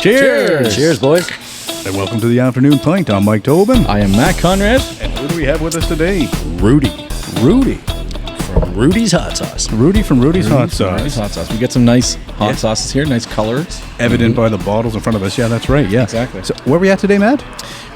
Cheers! Cheers, boys. And welcome to the Afternoon Pint. I'm Mike Tobin. I am Matt Conrad. And who do we have with us today? Rudy. Rudy. From Rudy's Hot Sauce. Rudy from Rudy's Hot Sauce. Rudy's Hot Sauce. We get some nice hot sauces here, nice colors. Evident by the bottles in front of us. Yeah, that's right. Yeah. Exactly. So where are we at today, Matt?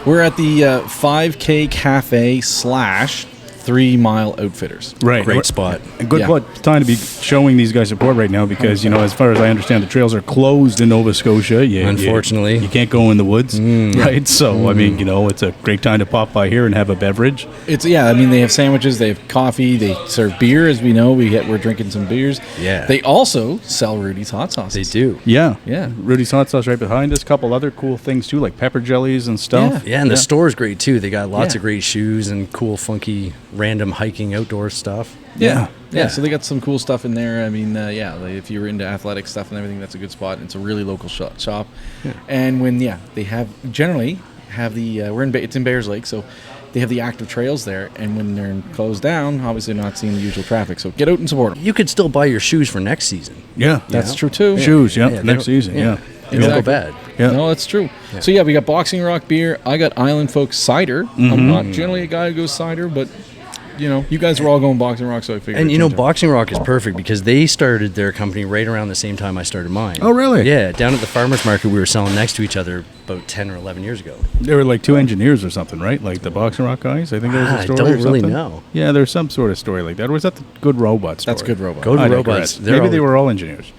We're at the 5K Café / 3 Mile Outfitters. Right. Great spot. A good time to be showing these guys support right now because, you know, as far as I understand, the trails are closed in Nova Scotia. Unfortunately. You can't go in the woods, right? So, I mean, you know, it's a great time to pop by here and have a beverage. I mean, they have sandwiches, they have coffee, they serve beer, as we know. We're drinking some beers. Yeah. They also sell Rudy's Hot Sauces. They do. Yeah. Yeah. Rudy's Hot Sauce right behind us. A couple other cool things, too, like pepper jellies and stuff. Yeah, and the store's great, too. They got lots of great shoes and cool, funky, random hiking outdoor stuff. Yeah, so they got some cool stuff in there. I mean, if you're into athletic stuff and everything, that's a good spot. It's a really local shop. Yeah. And when, they generally have the, it's in Bears Lake, so they have the active trails there. And when they're closed down, obviously not seeing the usual traffic. So get out and support them. You could still buy your shoes for next season. Yeah. That's true, too. Shoes, next season, They don't go bad. Yeah. No, that's true. Yeah. So, we got Boxing Rock beer. I got Island Folks cider. I'm not generally a guy who goes cider, but... You know, you guys were all going Boxing Rock, so I figured. And you know, Boxing Rock is perfect because they started their company right around the same time I started mine. Oh, really? Yeah, down at the farmers market, we were selling next to each other about 10 or 11 years ago. They were like two engineers or something, right? Like the Boxing Rock guys. I think there was a story. I don't or really something. know. Yeah, there's some sort of story like that. Or was that the Good Robot story? That's Good Robot. Good Robots. Maybe they were all engineers.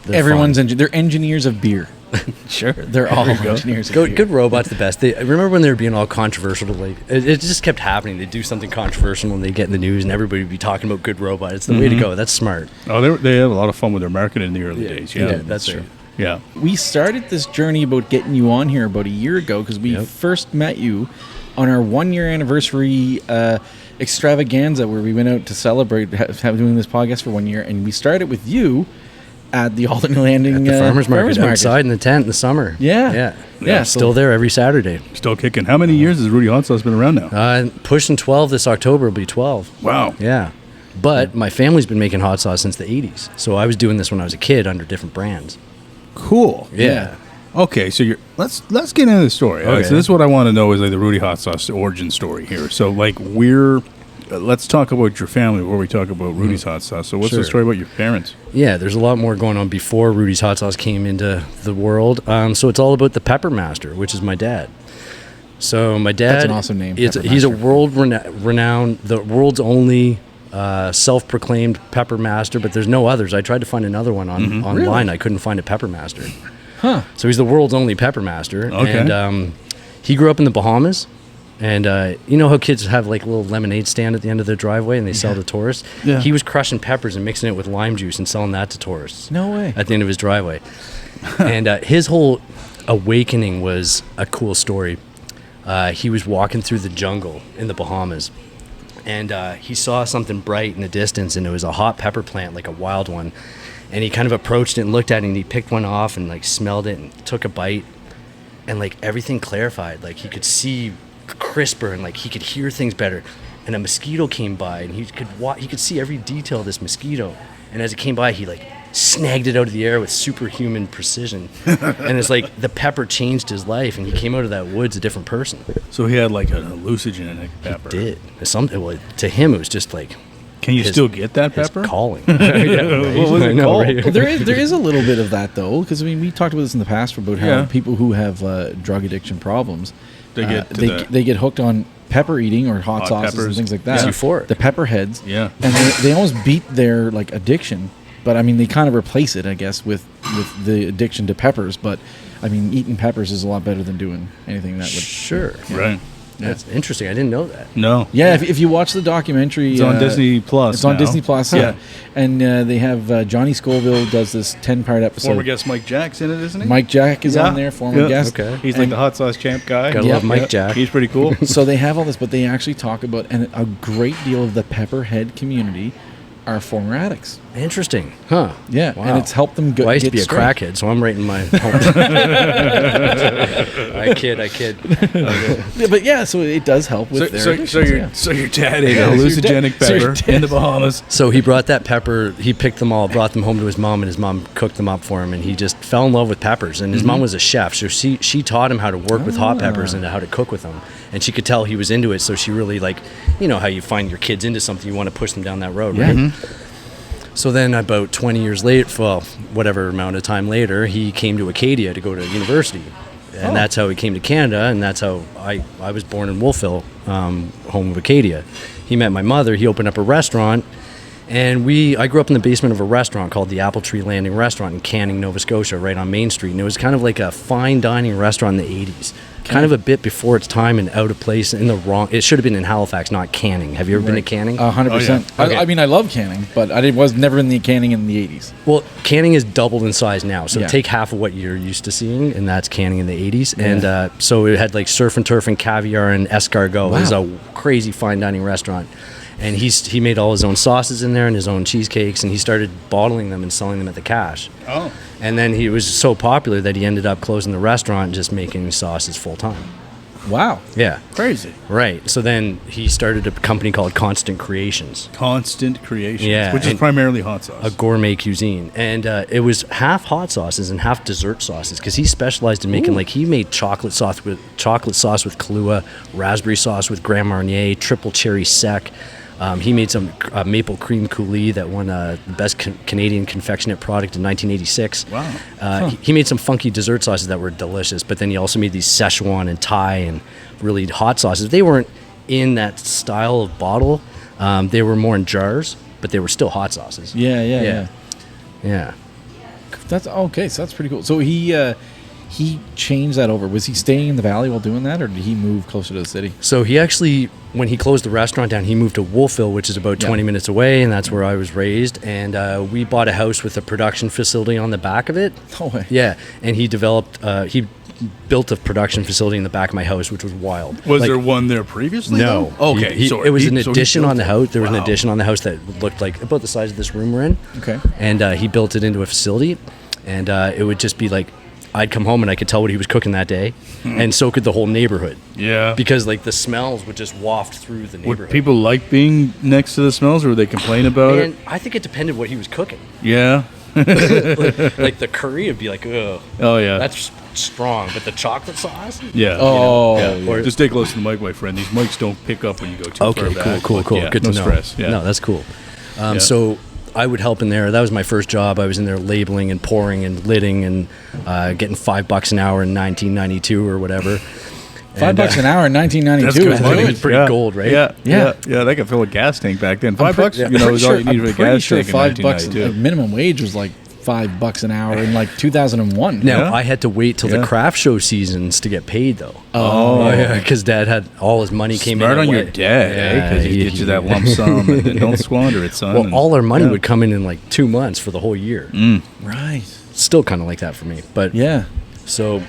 They're engineers of beer. Sure. They're all engineers of beer. Good Robot's the best. I remember when they were being all controversial. It just kept happening. They'd do something controversial and they'd get in the news and everybody would be talking about Good Robot. It's the way to go. That's smart. Oh, they had a lot of fun with their marketing in the early days. Yeah, that's true. Yeah. We started this journey about getting you on here about a year ago because we first met you on our 1-year anniversary extravaganza where we went out to celebrate doing this podcast for 1 year. And we started with you at the Alderney Landing at the farmers market outside in the tent in the summer. Yeah. Still there every Saturday. Still kicking. How many years has Rudy Hot Sauce been around now? Pushing 12 this October will be 12. Wow. Yeah. But my family's been making hot sauce since the 80s. So I was doing this when I was a kid under different brands. Cool. Yeah. Okay, so let's get into the story. Okay. So this is what I want to know is like the Rudy Hot Sauce origin story here. So like let's talk about your family before we talk about Rudy's Hot Sauce. So what's the story about your parents? Yeah, there's a lot more going on before Rudy's Hot Sauce came into the world. So it's all about the Pepper Master, which is my dad. So my dad... That's an awesome name. He's a world-renowned, the world's only self-proclaimed Pepper Master, but there's no others. I tried to find another one online. Really? I couldn't find a Pepper Master. Huh. So he's the world's only Pepper Master. Okay. And he grew up in the Bahamas. And you know how kids have like a little lemonade stand at the end of their driveway and they sell to tourists? Yeah. He was crushing peppers and mixing it with lime juice and selling that to tourists. No way. At the end of his driveway. And his whole awakening was a cool story. He was walking through the jungle in the Bahamas and he saw something bright in the distance and it was a hot pepper plant, like a wild one. And he kind of approached it and looked at it and he picked one off and like smelled it and took a bite and like everything clarified. Like he could see crisper and like he could hear things better, and a mosquito came by and he could see every detail of this mosquito, and as it came by he like snagged it out of the air with superhuman precision. And it's like the pepper changed his life and he came out of that woods a different person. So he had like a hallucinogenic pepper. He did. To him it was just like, can you still get that his pepper? calling. What was it called? Right? Well, there is a little bit of that though, because I mean we talked about this in the past about how people who have drug addiction problems they get hooked on pepper eating or hot sauces peppers. and things like that. It's euphoric. The pepper heads. Yeah. And they almost beat their like addiction, but I mean they kind of replace it, I guess, with the addiction to peppers. But I mean eating peppers is a lot better than doing anything that would. Sure. Right. That's interesting. I didn't know that. No. Yeah, if you watch the documentary, it's on Disney Plus. It's on Disney Plus. Yeah, and they have Johnny Scoville does this 10-part episode. Former guest Mike Jack's in it, isn't he? Mike Jack is on there, former guest. Okay. He's like the hot sauce champ guy. Gotta love Mike Jack. He's pretty cool. So they have all this, but they actually talk about, and a great deal of the Pepperhead community are former addicts. Interesting, huh? Yeah, Wow. and it's helped them Well, I used to get be a straight. crackhead, so I'm right in my. I kid. Yeah, but yeah, so it does help with their addictions, So your dad ate Yeah, a so your hallucinogenic dad- so your pepper in the Bahamas. So he brought that pepper. He picked them all, brought them home to his mom, and his mom cooked them up for him. And he just fell in love with peppers. And his mom was a chef, so she taught him how to work with hot peppers and how to cook with them. And she could tell he was into it, so she really how you find your kids into something, you want to push them down that road, Yeah. right? Mm-hmm. So then about 20 years later, well, whatever amount of time later, he came to Acadia to go to university. And that's how he came to Canada, and that's how I was born in Wolfville, home of Acadia. He met my mother, he opened up a restaurant, and I grew up in the basement of a restaurant called the Apple Tree Landing Restaurant in Canning, Nova Scotia, right on Main Street. And it was kind of like a fine dining restaurant in the 80s. Kind of a bit before its time and out of place it should have been in Halifax, not Canning. Have you ever been to Canning? 100%. Oh, yeah. Okay. I mean, I love Canning, but I was never in the Canning in the 80s. Well, Canning is doubled in size now. So Yeah. take half of what you're used to seeing, and that's Canning in the 80s. And so it had like surf and turf and caviar and escargot. It was a crazy fine dining restaurant. And he made all his own sauces in there and his own cheesecakes, and he started bottling them and selling them at the cash. Oh. And then he was so popular that he ended up closing the restaurant and just making sauces full time. Wow. Yeah. Crazy. Right. So then he started a company called Constant Creations. Constant Creations, Yeah, which is and primarily hot sauce. A gourmet cuisine, and it was half hot sauces and half dessert sauces because he specialized in making he made chocolate sauce with Kahlua, raspberry sauce with Grand Marnier, triple cherry sec. He made some maple cream coulis that won the best Canadian confectionate product in 1986. Wow. He made some funky dessert sauces that were delicious, but then he also made these Szechuan and Thai and really hot sauces. They weren't in that style of bottle. They were more in jars, but they were still hot sauces. Yeah. That's okay. So that's pretty cool. So he changed that over. Was he staying in the valley while doing that, or did he move closer to the city? So he actually, when he closed the restaurant down, he moved to Wolfville, which is about 20 minutes away, and that's where I was raised. And we bought a house with a production facility on the back of it. No way. Yeah, and he built a production facility in the back of my house, which was wild. Was there one there previously? No. though? Okay. It was an addition on the house. There was an Wow. addition on the house that looked like about the size of this room we're in. Okay. And he built it into a facility, and it would just be like, I'd come home and I could tell what he was cooking that day, and so could the whole neighborhood. Yeah. Because the smells would just waft through the neighborhood. Would people like being next to the smells, or would they complain about And it? I think it depended what he was cooking. Yeah. Like the curry would be like, ugh, Oh yeah. that's strong, but the chocolate sauce. yeah. Oh, Yeah. Or- Just stay close to the mic, my friend. These mics don't pick up when you go too far Okay, back. cool. But yeah, Good no to know. stress. Yeah. No, that's cool. Yeah. So I would help in there. That was my first job. I was in there labeling and pouring and lidding and getting $5 an hour in 1992 or whatever. $5 an hour in 1992. That's good is money. good. was pretty gold, right? Yeah. That could fill a gas tank back then. $5, you know, was all you needed for a gas tank in $5. $1992. Minimum wage was like $5 an hour in like 2001. Now, Yeah. I had to wait till Yeah. the craft show seasons to get paid, though. Oh. yeah, because Dad had all his money came Smart in. on at your wed- dad, Yeah, because he get you that lump sum, and then don't squander it, son. Well, and- all our money yeah. would come in like 2 months for the whole year. Right. Still kind of like that for me, but Yeah. so.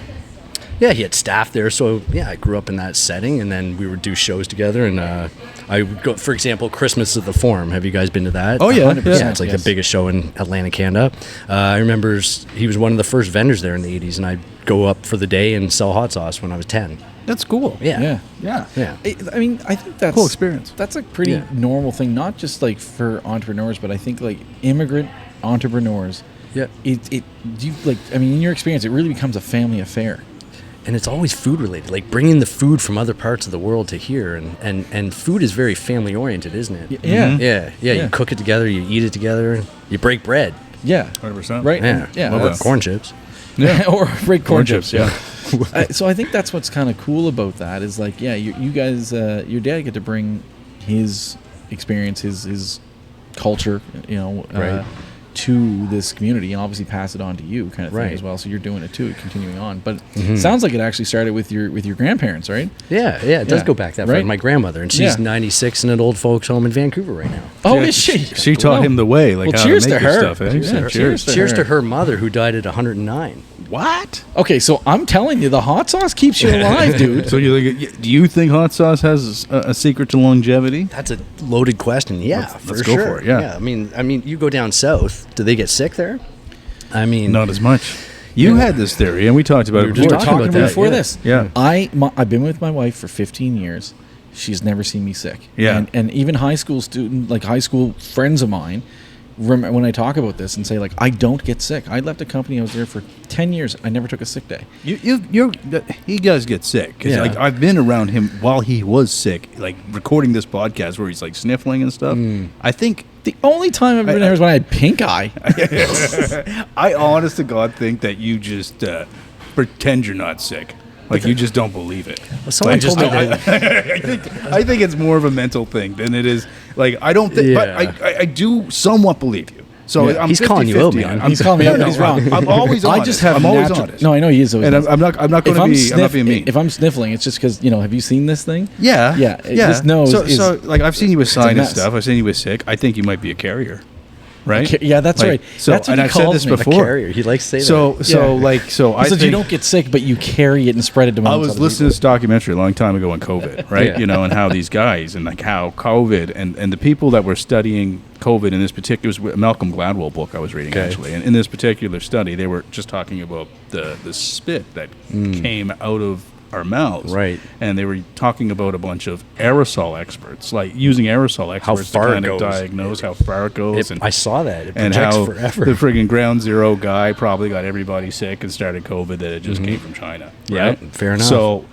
Yeah, he had staff there, so yeah, I grew up in that setting, and then we would do shows together, and I would go, for example, Christmas at the Forum. Have you guys been to that? Oh, yeah, 100%. Yeah, it's like Yes. the biggest show in Atlantic, Canada. I remember he was one of the first vendors there in the 80s, and I'd go up for the day and sell hot sauce when I was 10. That's cool. Yeah. Yeah. Yeah. I mean, I think that's Cool experience. That's a pretty Yeah. normal thing, not just like for entrepreneurs, but I think like immigrant entrepreneurs. Yeah. In your experience, it really becomes a family affair. And it's always food related, like bringing the food from other parts of the world to here, and food is very family oriented, isn't it? Yeah. Yeah. Yeah. You cook it together, you eat it together, you break bread. Yeah. 100%. Right. Yeah, Yeah. Love that's- corn chips. Yeah. or break corn chips. yeah. So I think that's what's kind of cool about that is like, yeah, you guys, your dad get to bring his experience, his culture, Right. to this community, and obviously pass it on to you, kind of thing Right. as well. So you're doing it too, continuing on. But it sounds like it actually started with your grandparents, right? Yeah, it does Yeah. go back that far. Right? My grandmother, and she's Yeah. 96 in an old folks home in Vancouver right now. Oh, Yeah, is she? She taught Wow. him the way, like Well, how cheers to make to your her. stuff. Eh? Yeah, Yeah, cheers to Cheers her. to her mother, who died at 109. What? Okay, so I'm telling you, the hot sauce keeps you alive, dude. So do you think hot sauce has a secret to longevity? That's a loaded question. Yeah, let's go for it. Yeah. I mean, you go down south. Do they get sick there? I mean, not as much. You had this theory, and we talked about it We before. were talking about that before this. Yeah. I've been with my wife for 15 years. She's never seen me sick. Yeah. And even high school friends of mine, when I talk about this and say, like, I don't get sick. I left a company, I was there for 10 years. I never took a sick day. He does get sick. 'Cause, Yeah. like, I've been around him while he was sick, like recording this podcast where he's like sniffling and stuff. I think The only time I've been there is when I had pink eye. I honest to God think that you just pretend you're not sick. Like you just don't believe it. Well, someone told me that. I think it's more of a mental thing than it is. Like I don't think, but I do somewhat believe you. So Yeah. I'm He's calling you out, 50-50 man. He's calling me out, but he's wrong. I'm always honest. I just have I'm always natural. honest. No, I know he is always And honest. I'm not going to be. I'm not being mean. If I'm sniffling, it's just because, have you seen this thing? Yeah. Yeah, this nose so, is- so, like, I've seen you with a sinus mess. stuff. I've seen you with sick. I think you might be a carrier, right? Yeah, that's Like, right. So, That's what and he I've said calls this me, a before. Carrier. He likes to say So, that. I He says think you don't get sick, but you carry it and spread it to I other was people. listening to this documentary a long time ago on COVID, right? Yeah. And how these guys and like how COVID and the people that were studying COVID in this particular, it was a Malcolm Gladwell book I was reading actually, and in this particular study, they were just talking about the spit that came out of our mouths, Right. And they were talking about a bunch of aerosol experts, like using aerosol experts to far it kind of goes. diagnose how far it goes, I saw that. It and projects how forever. the friggin' ground zero guy probably got everybody sick and started COVID that it just came from China. Yeah, Right? fair enough. So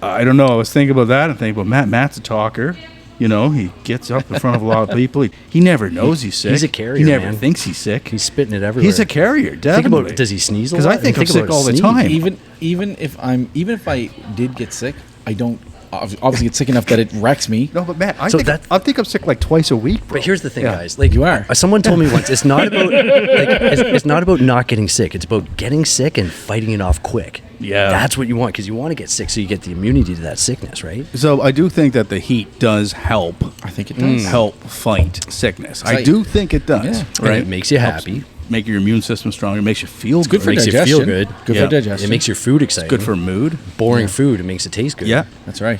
I don't know. I was thinking about that and thinking, well, Matt's a talker. He gets up in front of a lot of people. He never knows he's sick. He's a carrier, He never man. thinks he's sick. He's spitting it everywhere. He's a carrier, Think definitely. about, does he sneeze a lot? Because I think I'm sick about all the sneeze. time. even if I did get sick, I don't obviously get sick enough that it wrecks me. No, but Matt, I So think I'm sick like twice a week, bro. But here's the thing, Yeah. guys. Like You are. Someone told me once, it's not about it's not about not getting sick. It's about getting sick and fighting it off quick. Yeah. That's what you want, because you want to get sick so you get the immunity to that sickness, right? So I do think that the heat does help. I think it does. Help fight sickness. I like- do think it does. Yeah. And Right. it makes you happy. Make your immune system stronger. It makes you feel Good for makes you digestion. feel good. Good Yeah. for digestion. It makes your food exciting. good for mood. boring food. It makes it taste good. Yeah. That's right.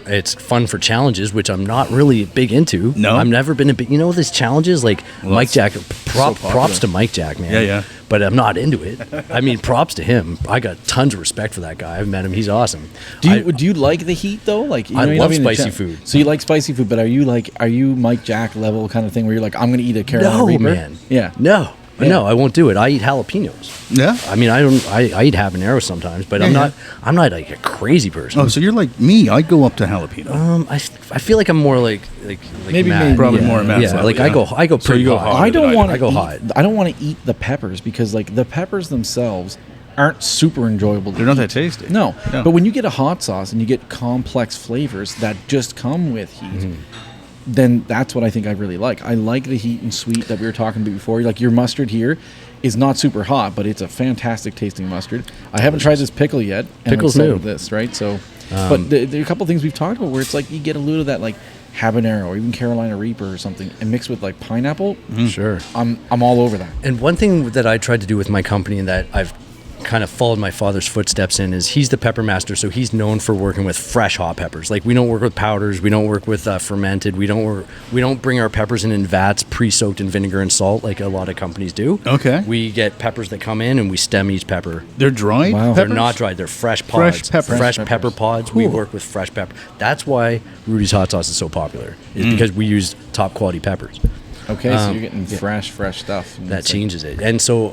It's fun for challenges, which I'm not really big into. No? I've never been a big. These challenges like Mike Jack. Props popular. to Mike Jack, man. Yeah, yeah. But I'm not into it. I mean, props to him. I got tons of respect for that guy. I've met him. He's awesome. Do you like the heat though? Like I you're love not even spicy a cha- food. So you like spicy food, but are you Mike Jack level kind of thing where you're like, I'm going to eat a Carolina No, Reaper? man. Yeah. No. Yeah. No, I won't do it. I eat jalapenos. Yeah. I mean, I eat habanero sometimes, but I'm not like a crazy person. Oh, so you're like me. I go up to jalapeno. I feel like I'm more like Maybe Matt. maybe, Probably yeah. more Matt's Yeah, level, like yeah. I go So pretty you go hot. hot. I don't want I to. go hot. I don't want to eat the peppers because like the peppers themselves aren't super enjoyable. They're not that tasty. No. No. But when you get a hot sauce and you get complex flavors that just come with heat, then that's what I think I really like. I like the heat and sweet that we were talking about before. Like your mustard here is not super hot, but it's a fantastic tasting mustard. I haven't tried this pickle yet. And Pickle's I'm excited new. with this, right? So, but there are a couple things we've talked about where it's like you get a little of that like habanero or even Carolina Reaper or something, and mixed with like pineapple. Sure. I'm all over that. And one thing that I tried to do with my company and that I've kind of followed my father's footsteps in is he's the pepper master, so he's known for working with fresh hot peppers. Like we don't work with powders, we don't work with fermented, we don't bring our peppers in vats pre-soaked in vinegar and salt like a lot of companies do. Okay. We get peppers that come in and we stem each pepper. They're dried. Wow. They're peppers? not dried. They're fresh pods. Fresh peppers. Fresh Fresh pepper peppers. pods. We Cool. work with fresh pepper. That's why Rudi's hot sauce is so popular. Is because we use top quality peppers. Okay, so you're getting fresh stuff. And That it's like- changes it. And so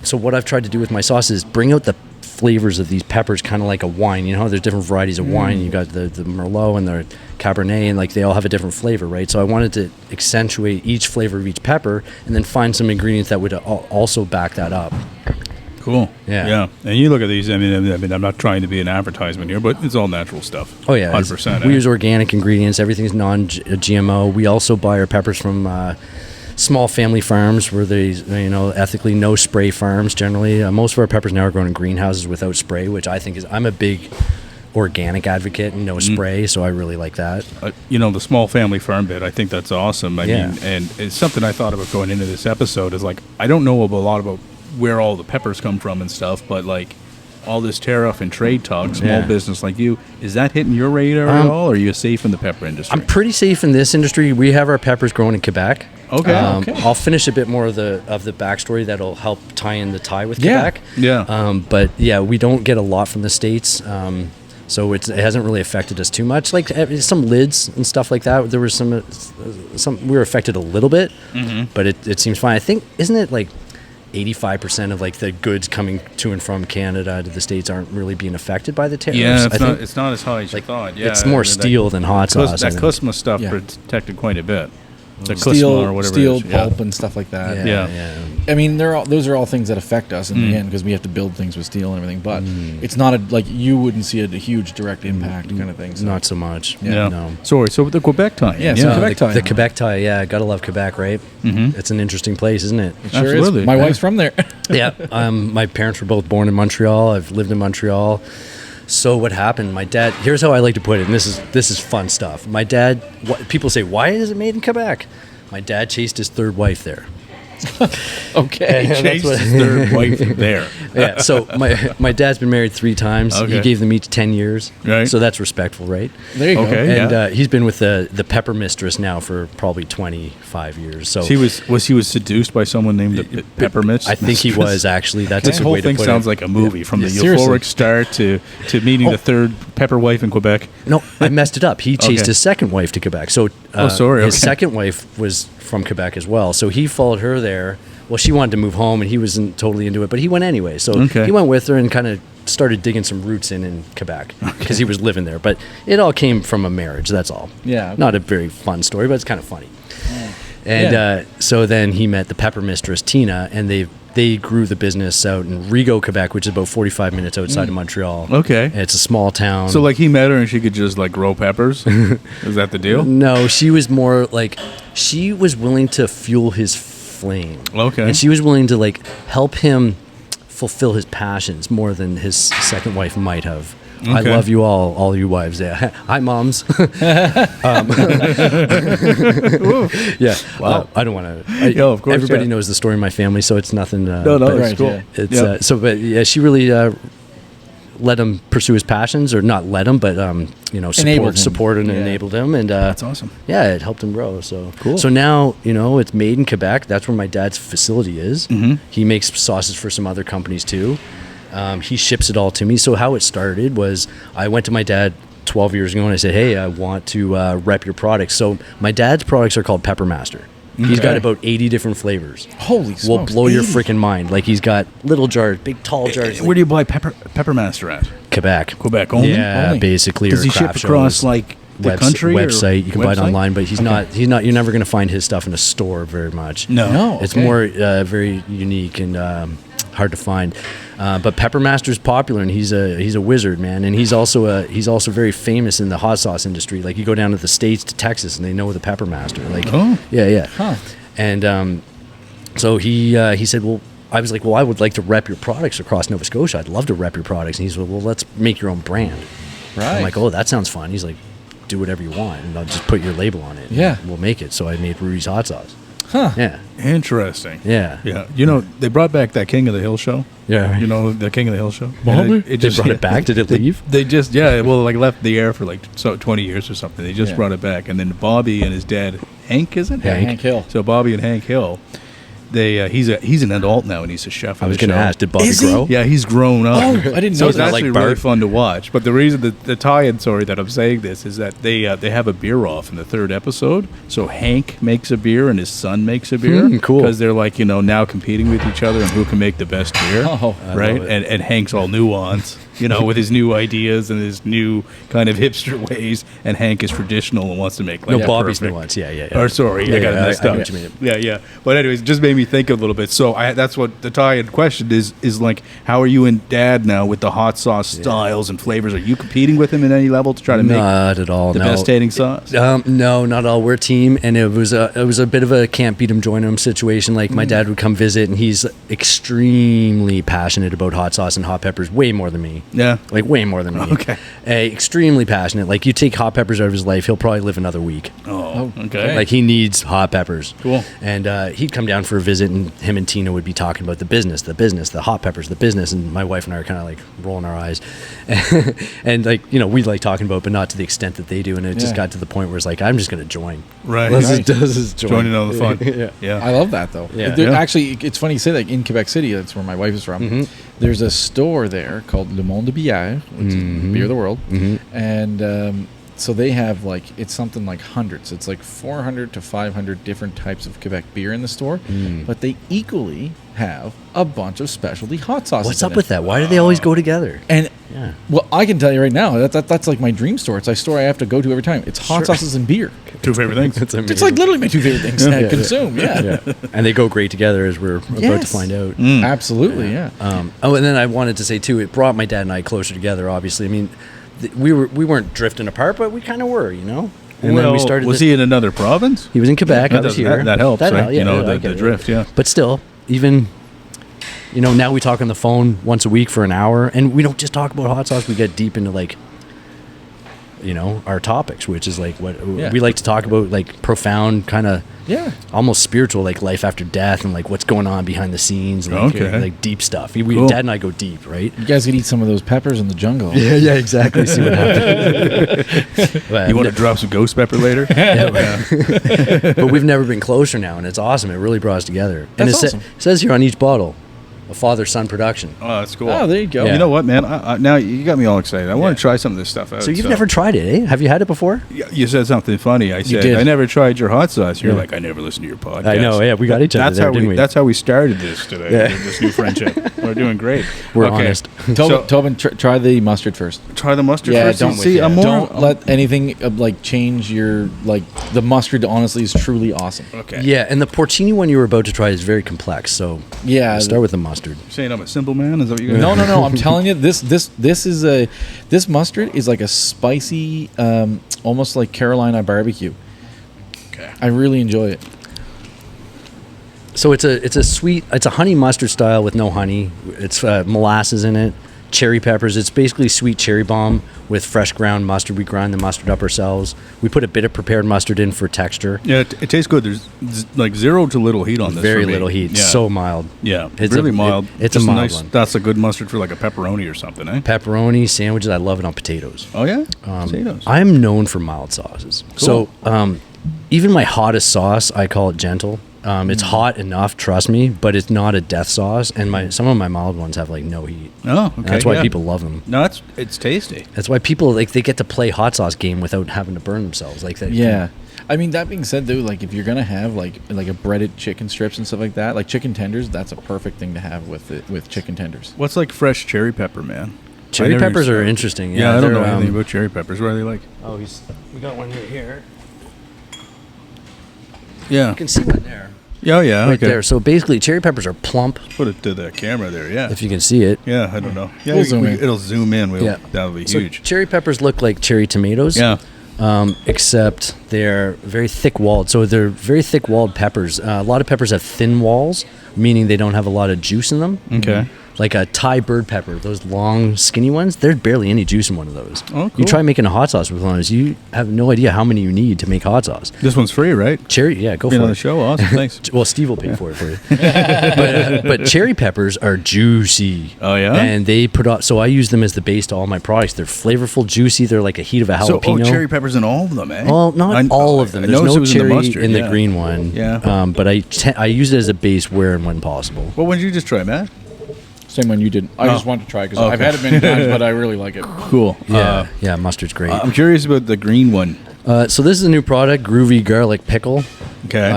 so what I've tried to do with my sauce is bring out the flavors of these peppers, kind of like a wine. You know how there's different varieties of wine. You got the Merlot and the Cabernet, and like they all have a different flavor, right? So I wanted to accentuate each flavor of each pepper, and then find some ingredients that would also back that up. Cool. Yeah. Yeah. And you look at these. I mean, I'm not trying to be an advertisement here, but it's all natural stuff. Oh yeah, 100%. We use organic ingredients. Everything's non-GMO. We also buy our peppers from small family farms where they, ethically no spray farms. Generally, most of our peppers now are grown in greenhouses without spray, which I think is. I'm a big organic advocate and no spray, so I really like that. The small family farm bit. I think that's awesome. I Yeah. mean, and it's something I thought about going into this episode. Is like I don't know a lot about where all the peppers come from and stuff, but like all this tariff and trade talk, small business like you, is that hitting your radar at all, or are you safe in the pepper industry? I'm pretty safe in this industry. We have our peppers grown in Quebec. Okay. I'll finish a bit more of the backstory that'll help tie in the tie with Quebec. Yeah. But yeah, we don't get a lot from the States. So it hasn't really affected us too much. Like some lids and stuff like that. There was some we were affected a little bit, but it seems fine. I think, isn't it like 85% of like the goods coming to and from Canada to the States aren't really being affected by the tariffs? Yeah, it's not as high as you thought. Yeah, it's more steel than hot sauce. That Kusma stuff protected quite a bit. The steel, or whatever steel it is. pulp and stuff like that. Yeah. I mean, those are all things that affect us in the end because we have to build things with steel and everything. But it's not like you wouldn't see a huge direct impact kind of thing. So. Not so much. Yeah. No. Sorry. So with the Quebec tie. Quebec tie. The Quebec tie. Yeah, gotta love Quebec, right? Mm-hmm. It's an interesting place, isn't it? It sure is. My wife's from there. Yeah. My parents were both born in Montreal. I've lived in Montreal. So what happened? My dad. Here's how I like to put it. And this is fun stuff. My dad. People say, why is it made in Quebec? My dad chased his third wife there. Okay. Chased his third wife there. Yeah. So my dad's been married 3 times. Okay. He gave them each 10 years. Right. So that's respectful, right? There you go. Okay. And he's been with the pepper mistress now for probably 25 years. So he was seduced by someone named the Pepper Mistress? I think he was actually. That's this a good whole way to thing put sounds it. like a movie from the seriously. euphoric start to meeting the third pepper wife in Quebec. No, I messed it up. He chased Okay. his second wife to Quebec. So sorry. his Okay. second wife was from Quebec as well. So he followed her there. Well, she wanted to move home, and he wasn't totally into it, but he went anyway. So he went with her and kind of started digging some roots in Quebec because he was living there. But it all came from a marriage. That's all. Yeah. Okay. Not a very fun story, but it's kind of funny. And so then he met the pepper mistress, Tina, and they grew the business out in Rigaud, Quebec, which is about 45 minutes outside of Montreal. Okay. And it's a small town. So like he met her and she could just like grow peppers? Is that the deal? No, she was more like, she was willing to fuel his flame. Okay. And she was willing to like help him fulfill his passions more than his second wife might have. Okay. I love you all you wives. Yeah. Hi, moms. Yeah. Wow. I don't want to. Yeah, of course, Everybody yeah. knows the story in my family, so it's nothing. No, but it's cool. yeah. It's but yeah, she really let him pursue his passions, or not let him, but supported and enabled him, and That's awesome. yeah, it helped him grow. So Cool. So now it's made in Quebec. That's where my dad's facility is. Mm-hmm. He makes sauces for some other companies too. He ships it all to me. So how it started was I went to my dad 12 years ago and I said, hey, I want to rep your products. So my dad's products are called Pepper Master. He's got about 80 different flavors. Holy Will smokes. blow your 80? freaking mind. Like he's got little jars, big tall jars. Where do you buy Pepper Master at? Quebec. Quebec only? Yeah, Only? basically. Does or he ship craft across shows. like the country? Website. You can buy it website? online, but he's not. You're never going to find his stuff in a store very much. No. It's okay. more very unique and hard to find. But Pepper Master's popular, and he's a wizard, man. And he's also very famous in the hot sauce industry. Like you go down to the States, to Texas, and they know the Pepper Master. Like, yeah. Huh. And so he said, well, I was like, well, I would like to rep your products across Nova Scotia. I'd love to rep your products. And he's like, well, let's make your own brand. Right. I'm like, oh, that sounds fun. He's like, do whatever you want, and I'll just put your label on it. Yeah. And we'll make it. So I made Rudi's hot sauce. Huh. Yeah. Interesting. Yeah. Yeah. You know, they brought back that King of the Hill show. Yeah. You know, the King of the Hill show. Bobby? And They brought it back? Did it leave? They just, left the air for like 20 years or something. They just brought it back. And then Bobby and his dad, Hank, is it? Hank Hill. So Bobby and Hank Hill, he's an adult now and he's a chef. I was going to ask, did Bobby Is he? grow? Yeah, he's grown up. Oh, I didn't So know it's that. actually Like really Bart? fun to watch. But the reason the tie-in story that I'm saying this is that they have a beer off in the third episode. So Hank makes a beer and his son makes a beer. Cool. Because they're like, now competing with each other and who can make the best beer. Oh, I right. love it. And Hank's all nuance, with his new ideas and his new kind of hipster ways. And Hank is traditional and wants to make like No, Bobby's perfect. nuance. Yeah. Or sorry, I got it messed I up. know what you mean. Yeah. But anyways, it just made me think a little bit. So that's what the tie-in question is like. How are you and Dad now with the hot sauce styles and flavors? Are you competing with him at any level to try to make Not at all. the no. best tasting sauce? No, not at all. We're a team, and it was a bit of a can't beat him, join him situation. Like my dad would come visit, and he's extremely passionate about hot sauce and hot peppers, way more than me. Yeah. Like way more than me. Okay. Extremely passionate. Like you take hot peppers out of his life, he'll probably live another week. Oh, okay. Like he needs hot peppers. Cool. And he'd come down for a visit, and him and Tina would be talking about the business, the hot peppers, the business, and my wife and I are kind of like rolling our eyes, and like, you know, we like talking about, but not to the extent that they do, and it just got to the point where it's like, I'm just going to join. Right. Let's just join. Joining on the fun. Yeah. I love that though. Actually, it's funny you say that. In Quebec City, that's where my wife is from. There's a store there called Le Monde de Bière, which is Beer of the World, and so they have like, it's something like hundreds. It's like 400 to 500 different types of Quebec beer in the store, but they equally have a bunch of specialty hot sauces. What's up with that? Why do they always go together? And well, I can tell you right now that's like my dream store. It's a store I have to go to every time. It's hot sauces and beer. Two favorite things. It's like literally my two favorite things to consume. Yeah. And they go great together, as we're about to find out. Absolutely, yeah. And then I wanted to say too, it brought my dad and I closer together. Obviously, I mean, we weren't drifting apart, but we kind of were, you know. And then we started. Was he in another province? He was in Quebec. I was here. That helps, right? Yeah, you know, the drift. Yeah. But still, even, you know, now we talk on the phone once a week for an hour, and we don't just talk about hot sauce. We get deep into, like, you know, our topics, which is like what we like to talk about, like profound kind of, almost spiritual, like life after death and like what's going on behind the scenes, and like deep stuff. Dad and I go deep, right? You guys could eat some of those peppers in the jungle. Yeah, exactly. See what happens. You want to drop some ghost pepper later? But we've never been closer now, and it's awesome. It really brought us together. And it says here on each bottle, a father-son production. Oh, that's cool. Oh, there you go. You know what, man? Now you got me all excited. I want to try some of this stuff out. So you've never tried it, eh? Have you had it before? You said something funny. I said, I never tried your hot sauce. You're like, I never listened to your podcast. I know, yeah. We got each other there, didn't we? That's how we started this today, this new friendship. We're doing great. We're honest. Tobin, try the mustard first. Try the mustard first? Don't let anything, like, change your, like, the mustard, honestly, is truly awesome. Okay. Yeah, and the porcini one you were about to try is very complex, so start with the mustard. You're saying I'm a simple man? Is that what you guys No. I'm telling you, this mustard is like a spicy, almost like Carolina barbecue. Okay. I really enjoy it. So it's a sweet, it's a honey mustard style with no honey. It's molasses in it, cherry peppers. It's basically sweet cherry bomb with fresh ground mustard. We grind the mustard up ourselves. We put a bit of prepared mustard in for texture. Yeah, it tastes good. There's like zero to little heat on this. Very little heat. Yeah. So mild. Yeah, it's really mild. It's just a mild one. That's a good mustard for like a pepperoni or something, eh? Pepperoni, sandwiches. I love it on potatoes. Oh, yeah? Potatoes. I'm known for mild sauces. Cool. So even my hottest sauce, I call it gentle. It's hot enough, trust me, but it's not a death sauce. And some of my mild ones have like no heat. Oh, okay. And that's why people love them. No, it's tasty. That's why people they get to play hot sauce game without having to burn themselves like that. Yeah. I mean, that being said, though, like if you're gonna have like a breaded chicken strips and stuff like that, like chicken tenders, that's a perfwe thing to have with chicken tenders. What's like fresh cherry pepper, man? Cherry peppers are interesting. Yeah, I don't know anything about cherry peppers. What are they like? Oh, we got one here. Yeah, you can see one there. Oh, yeah, right there. So basically, cherry peppers are plump. Put it to the camera there, yeah. If you can see it. Yeah, I don't know. Yeah, it'll zoom in. That'll be huge. Cherry peppers look like cherry tomatoes. Yeah. Except they're very thick-walled. So they're very thick-walled peppers. A lot of peppers have thin walls, meaning they don't have a lot of juice in them. Okay. Like a Thai bird pepper, those long, skinny ones, there's barely any juice in one of those. Oh, cool. You try making a hot sauce with one of those, you have no idea how many you need to make hot sauce. This one's free, right? Cherry, yeah, go for it. On the show, awesome, thanks. Well, Steve will pay for it for you. but cherry peppers are juicy. Oh, yeah? And they put out, so I use them as the base to all my products. They're flavorful, juicy, they're like a heat of a jalapeno. So, cherry peppers in all of them, eh? Well, not all of them. There's no cherry in the yeah. green one. Yeah. But I use it as a base where and when possible. Well, when did you just try, Matt? Same one you did. I just wanted to try because I've had it many times, but I really like it. Cool. Yeah, mustard's great. I'm curious about the green one. So this is a new product, Groovy Garlic Pickle. Okay.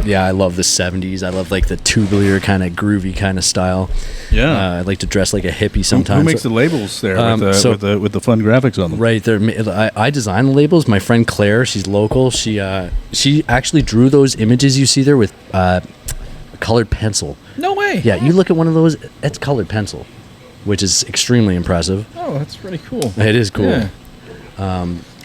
Yeah, I love the 70s. I love like the tubular kind of groovy kind of style. Yeah. I like to dress like a hippie sometimes. Who makes the labels there with the fun graphics on them? Right there, I design the labels. My friend Claire, she's local. She actually drew those images you see there with colored pencil. No way. Yeah, you look at one of those, it's colored pencil, which is extremely impressive. Oh, that's pretty cool. It is cool. Yeah.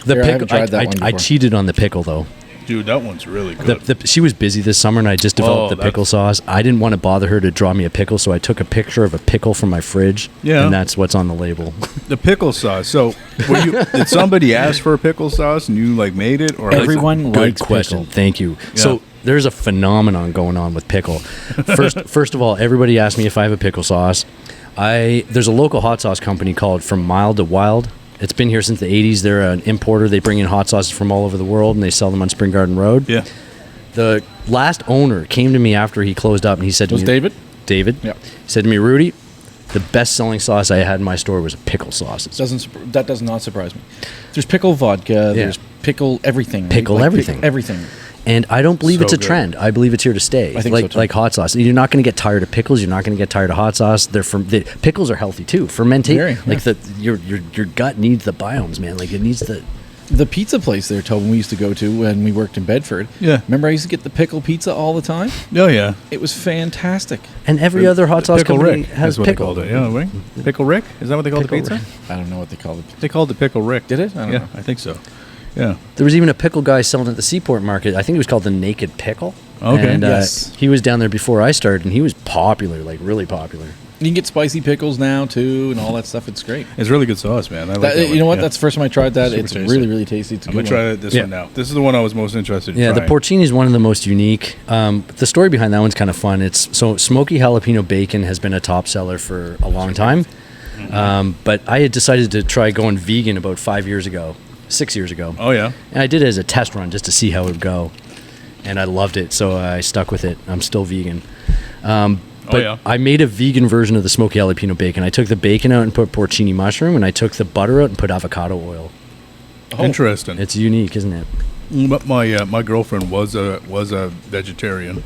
The pickle, I cheated on the pickle though. Dude, that one's really good. She was busy this summer, and I just developed the pickle sauce. I didn't want to bother her to draw me a pickle, so I took a picture of a pickle from my fridge, and that's what's on the label. The pickle sauce. So, did somebody ask for a pickle sauce, and you like made it, or everyone likes pickle? Thank you. Yeah. So there's a phenomenon going on with pickle. First of all, everybody asks me if I have a pickle sauce. There's a local hot sauce company called From Mild to Wild. It's been here since the 80s. They're an importer. They bring in hot sauces from all over the world, and they sell them on Spring Garden Road. Yeah. The last owner came to me after he closed up, and he said to me... David? David. Yeah. He said to me, Rudi, the best-selling sauce I had in my store was pickle sauces. That does not surprise me. There's pickle vodka. There's pickle everything. Pickle everything. Everything. And I don't believe it's a good. trend. I believe it's here to stay. I think so too. Like hot sauce. You're not going to get tired of pickles. You're not going to get tired of hot sauce. Pickles are healthy too. Fermentation, your gut needs the biomes, man. Like it needs the pizza place there, Tobin, we used to go to when we worked in Bedford. Yeah. Remember I used to get the pickle pizza all the time? Oh yeah. It was fantastic. And every other hot sauce Pickle company Rick has is what pickle. they called it. Yeah, right? Pickle Rick? Is that what they called the Pickle pizza? I don't know what they called it. They called it Pickle Rick. Did it? I don't know. I think so. Yeah. There was even a pickle guy selling at the Seaport Market. I think it was called the Naked Pickle. Okay. And Yes. he was down there before I started, and he was popular, like really popular. You can get spicy pickles now too, and all that stuff. It's great. It's really good sauce, man. I like that You know one. what? Yeah. that's the first time I tried that. Super It's tasty. really, really tasty. It's a I'm good going to one. try this one now. This is the one I was most interested in Yeah, trying. the porcini is one of the most unique. The story behind that one's kind of fun. It's smoky jalapeno bacon has been a top seller for a long time. But I had decided to try going vegan about 6 years ago. Oh, yeah. And I did it as a test run just to see how it would go. And I loved it, so I stuck with it. I'm still vegan. But I made a vegan version of the smoky jalapeno bacon. I took the bacon out and put porcini mushroom, and I took the butter out and put avocado oil. Interesting. It's unique, isn't it? But my girlfriend was a vegetarian,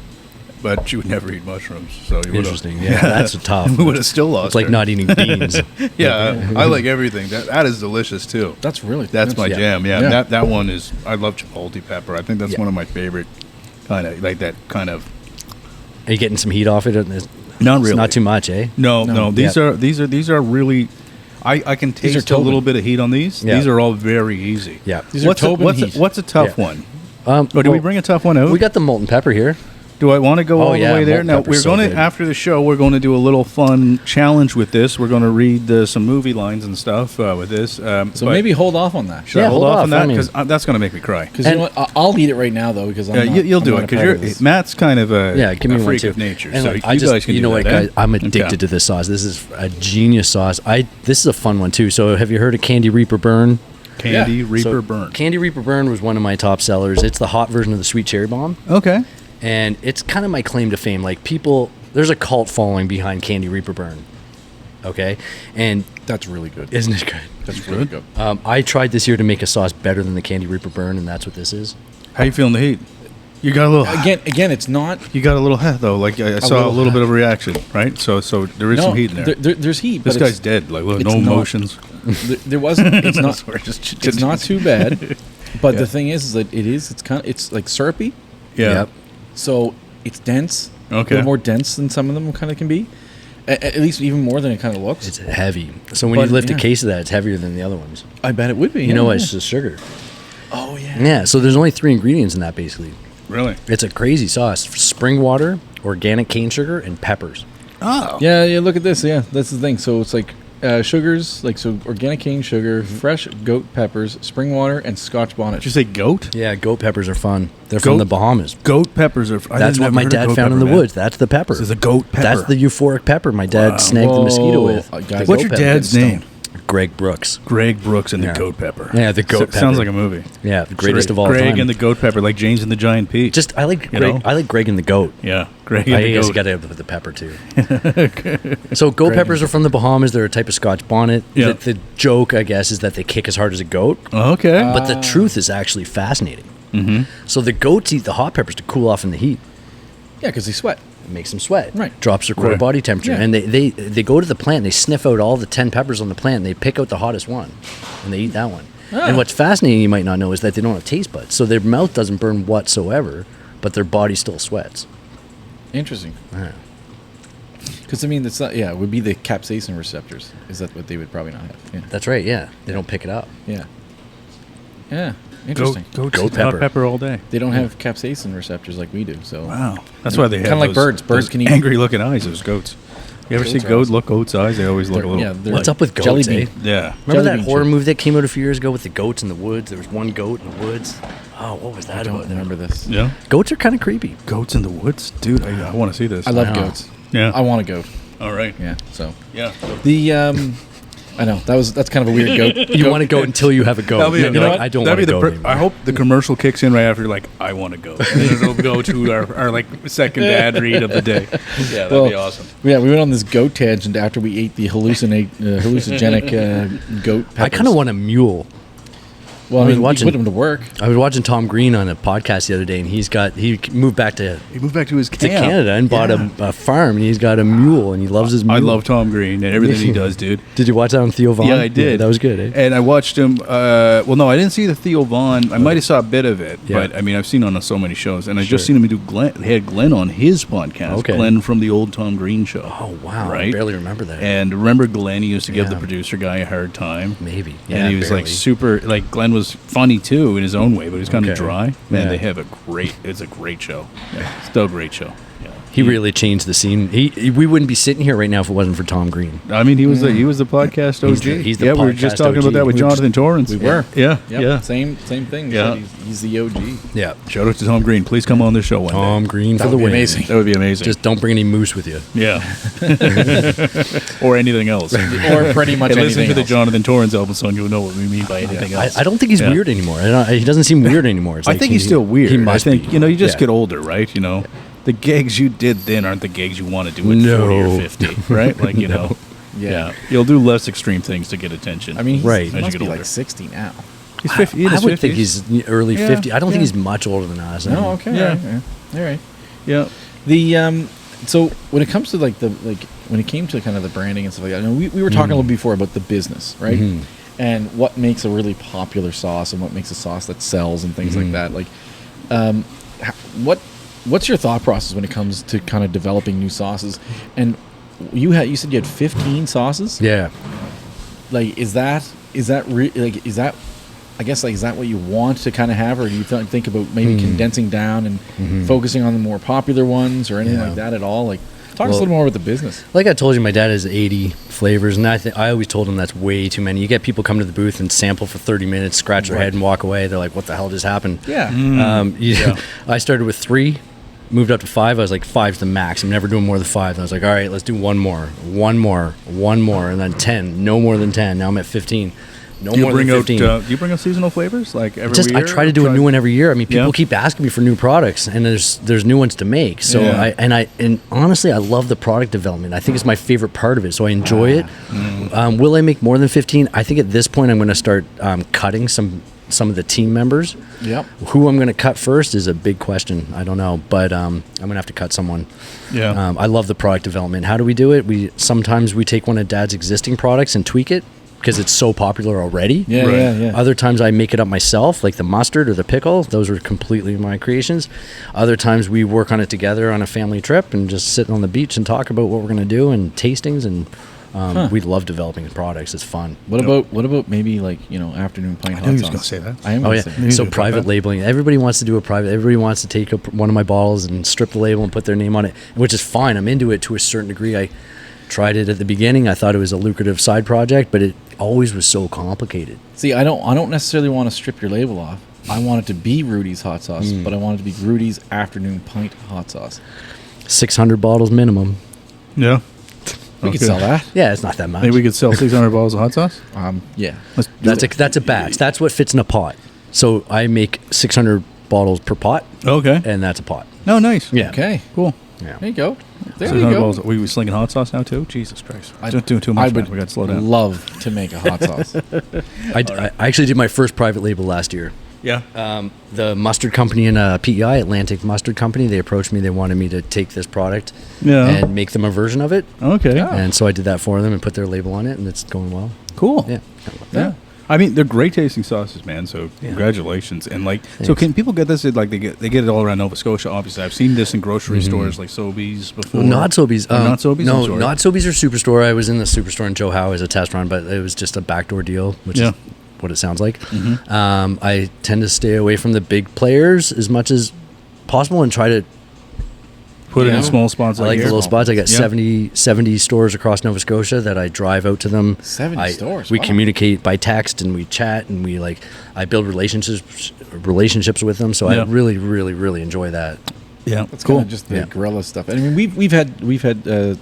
but she would never eat mushrooms. So you Interesting. Yeah, that's tough. we would have still lost. It's like her. not eating beans. Yeah, I like everything. That is delicious too. That's really That's my yeah. jam. Yeah, Yeah. that one is. I love chipotle pepper. I think that's one of my favorite. Kind of like that kind of. Are you getting some heat off it? Not really. It's not too much, eh? No. These are really. I can These are taste a Tobin. little bit of heat on these. Yeah. These are all very easy. Yeah. These are Tobin heat. What's a tough Yeah. one? Do we bring a tough one out? We got the molten pepper here. Do I want to go all the way there? molten Now pepper's we're so going to good. after the show. We're going to do a little fun challenge with this. We're going to read some movie lines and stuff with this. So but maybe hold off on that. should I Yeah, hold hold off off, on that I mean- because that's going to make me cry. Because you know what? I'll eat it right now though. Because You'll do it because Matt's kind of a Give me one freak too. of nature. And So look, you guys can you do know that, what, eh? guys? I'm addicted Okay. to this sauce. This is a genius sauce. This is a fun one too. So have you heard of Candy Reaper Burn? Candy Yeah. Reaper So Burn. Candy Reaper Burn was one of my top sellers. It's the hot version of the sweet cherry bomb, Okay. and it's kind of my claim to fame. Like there's a cult following behind Candy Reaper Burn. Okay, and that's really good. isn't it good? That's really good. I tried this year to make a sauce better than the Candy Reaper Burn, and that's what this is. How you feeling the heat? You got a little. Again, it's not. You got a little though. Like I saw a little little bit of reaction, right? So there is some heat in there. There's heat. This but guy's dead. Like look, it's no not- emotions. There wasn't. It's not. Sorry, just It's not too bad. But Yeah. the thing is that it's like syrupy. Yeah. Yep. So it's dense. Okay. A little more dense than some of them kind of can be. At least even more than it kind of looks. It's heavy. So when But, you lift yeah. a case of that, it's heavier than the other ones. I bet it would be. You know what? It's just sugar. Oh yeah. Yeah. So there's only 3 ingredients in that basically. Really? It's a crazy sauce: spring water, organic cane sugar, and peppers. Oh. Yeah. Look at this. Yeah, that's the thing. So it's like sugars, organic cane sugar, fresh goat peppers, spring water, and Scotch bonnet. Did you say goat? Yeah, goat peppers are fun. They're Goat- from the Bahamas. Goat peppers are. That's what my dad found in the woods. That's the pepper. This is a goat pepper. That's the euphoric pepper my dad Wow. snagged the mosquito with. Guys, What's goat your pepper. dad's Good name? stuff. Greg Brooks. Greg Brooks and Yeah. the goat pepper. Yeah, the goat Sounds pepper. like a movie. Yeah, the greatest of all Greg time. and the goat pepper, like James and the Giant Peach. I like You Greg. know? I like Greg and the goat. Yeah, Greg and I the guess goat. you got to put the pepper too. So goat peppers are from the Bahamas. They're a type of Scotch bonnet. Yeah. The joke, I guess, is that they kick as hard as a goat. Okay. But the truth is actually fascinating. Mm-hmm. So the goats eat the hot peppers to cool off in the heat. Yeah, because they sweat. It makes them sweat. Right. Drops their core Right. body temperature. Yeah. And they go to the plant, they sniff out all the 10 peppers on the plant, and they pick out the hottest one. And they eat that one. Ah. And what's fascinating, you might not know, is that they don't have taste buds. So their mouth doesn't burn whatsoever, but their body still sweats. Interesting. Yeah. Because I mean, it's not. Yeah, it would be the capsaicin receptors. Is that what they would probably not have? Yeah. That's right, yeah. They don't pick it up. Yeah. Yeah. Interesting. Goat pepper. pepper all day. They don't have capsaicin receptors like we do. So Wow. That's why they have Kinda like those- birds. Birds those can eat- angry looking eyes. Those goats. You ever see goat's eyes? They always look a little. Yeah, they're What's like up with goats? jelly Eh? bean. Yeah. Remember Jelly that bean horror chips. movie that came out a few years ago with the goats in the woods? There was one goat in the woods. Oh, what was that I about? don't remember this. Yeah. Goats are kind of creepy. Goats in the woods, dude. I want to see this. I love know. goats. Yeah. I want a goat. All right. Yeah. So Yeah. the I know that's kind of a weird goat. You want to go until you have a goat. That'll be- Then you you're know like, what? I don't That'd want to be go. I hope the commercial kicks in right after. You're like, I want to go. And then it'll go to our like second bad read of the day. Yeah, that'd be awesome. Yeah, we went on this goat tangent after we ate the hallucinogenic goat peppers. I kind of want a mule. Well, I was mean, watching- you put them to work. I was watching Tom Green on a podcast the other day, and he moved back to He moved back to his camp. Canada and bought a farm, and he's got a mule, and he loves his mule. I love Tom Green and everything he does, dude. Did you watch that on Theo Vaughn? Yeah, I did. that was good, eh? And I watched him. Well, no, I didn't see the Theo Vaughn. I might have saw a bit of it, Yeah. but I mean, I've seen on so many shows, and I Sure. just seen him do Glenn. They had Glenn on his podcast. Okay. Glenn from the old Tom Green show. Oh, wow. I Right? barely remember that. And remember, Glenn? He used to give the Yeah. producer guy a hard time. Maybe. And he was like barely. super. Like Glenn was funny too in his own way, but he was kind of Okay. dry. Man, Yeah. they have it's a great show. Yeah, still a great show. Yeah. He really changed the scene. We wouldn't be sitting here right now if it wasn't for Tom Green. I mean, he was the podcast OG. He's the yeah, we were just podcast talking about OG. that with We were Jonathan Torrance. We were. Yeah, Yep, yeah. Same thing. Yeah. He's the OG. Yeah. Shout out to Tom Green. Please come on the show one Tom day. Green That for the would be win. amazing. That would be amazing. Just don't bring any moose with you. yeah, or anything else. Or pretty much And anything listen to the else. Jonathan Torrance album song. You'll know what we mean by anything else. I don't think he's Yeah. weird anymore. He doesn't seem weird anymore. It's I like think he's still weird. He must I think be. you just Yeah. get older, right? The gigs you did then aren't the gigs you want to do at No. 40 or 50, right? Like know. Yeah, you'll do less extreme things to get attention. I mean, he's, Right. he As you must get be older. like 60 now. he's 50. I would think he's early Yeah, 50. I don't think yeah. he's much older than us. No, okay. Yeah. All right. Yeah. The so when it comes to when it came to kind of the branding and stuff like that, we were talking a little before about the business, right? Mhm. And what makes a really popular sauce and what makes a sauce that sells and things like that. Like, what's your thought process when it comes to kind of developing new sauces? And you said you had 15 sauces. Yeah. Like, is that I guess is that what you want to kind of have, or do you think about maybe condensing down and focusing on the more popular ones or anything Yeah. like that at all? Like, talk to us a Well- little more about the business. Like I told you, my dad has 80 flavors, and I always told him that's way too many. You get people come to the booth and sample for 30 minutes, scratch their head, and walk away. They're like, "What the hell just happened?" Yeah. I started with 3, moved up to 5. I was like, 5's the max. I'm never doing more than 5. And I was like, all right, let's do one more, and then 10. No more than 10. Now I'm at 15. No Do you more bring than out 15. do you bring out seasonal flavors like every year? I try to do a new one every year. I mean, people Yeah. keep asking me for new products, and there's new ones to make. So Yeah. and honestly, I love the product development. I think it's my favorite part of it. So I enjoy it. Will I make more than 15? I think at this point I'm going to start cutting some of the team members. Yep. Who I'm going to cut first is a big question. I don't know, but I'm going to have to cut someone. Yeah. I love the product development. How do we do it? Sometimes we take one of Dad's existing products and tweak it because it's so popular already. Yeah, Right. yeah. Other times I make it up myself, like the mustard or the pickle. Those are completely my creations. Other times we work on it together on a family trip and just sit on the beach and talk about what we're going to do and tastings. And we love developing products. It's fun. What about maybe afternoon pint hot knew he was sauce? gonna say that. I am Oh gonna yeah. say Maybe So about private that. labeling. Everybody wants to do a private. Everybody wants to take one of my bottles and strip the label and put their name on it, which is fine. I'm into it to a certain degree. I tried it at the beginning. I thought it was a lucrative side project, but it always was so complicated. See, I don't necessarily want to strip your label off. I want it to be Rudi's hot sauce, but I want it to be Rudi's afternoon pint hot sauce. 600 bottles minimum. Yeah. We could sell that. Yeah, it's not that much. Maybe we could sell 600 bottles of hot sauce. Yeah. Let's do That's a batch. That's what fits in a pot. So I make 600 bottles per pot, Okay. and that's a pot. No, nice. Yeah. Okay. Cool. Yeah. There you go. There 600 you go. bottles. We slinging hot sauce now too? Jesus Christ. Don't do too I much. would Man. We got to slow down. love to make a hot sauce. I actually did my first private label last year. Yeah. The mustard company in PEI, Atlantic Mustard Company, they approached me. They wanted me to take this product Yeah. and make them a version of it. Okay. And so I did that for them and put their label on it, and it's going well. Cool. Yeah. Yeah. I mean, they're great tasting sauces, man. So congratulations. And so can people get this? Like they get it all around Nova Scotia. Obviously, I've seen this in grocery stores like Sobeys before. Not Sobeys. Or not Sobeys. No, I'm sorry. not Sobeys or Superstore. I was in the Superstore in Joe Howe as a test run, but it was just a backdoor deal, which is what it sounds like. I tend to stay away from the big players as much as possible and try to Put it in small spots. I like here. the little spots. I got Yeah. 70 stores across Nova Scotia that I drive out to them. 70 stores. We Wow. communicate by text and we chat and I build relationships with them. So Yeah. I really, really, really enjoy that. Yeah, That's cool. kind of just the guerrilla stuff. I mean, we've had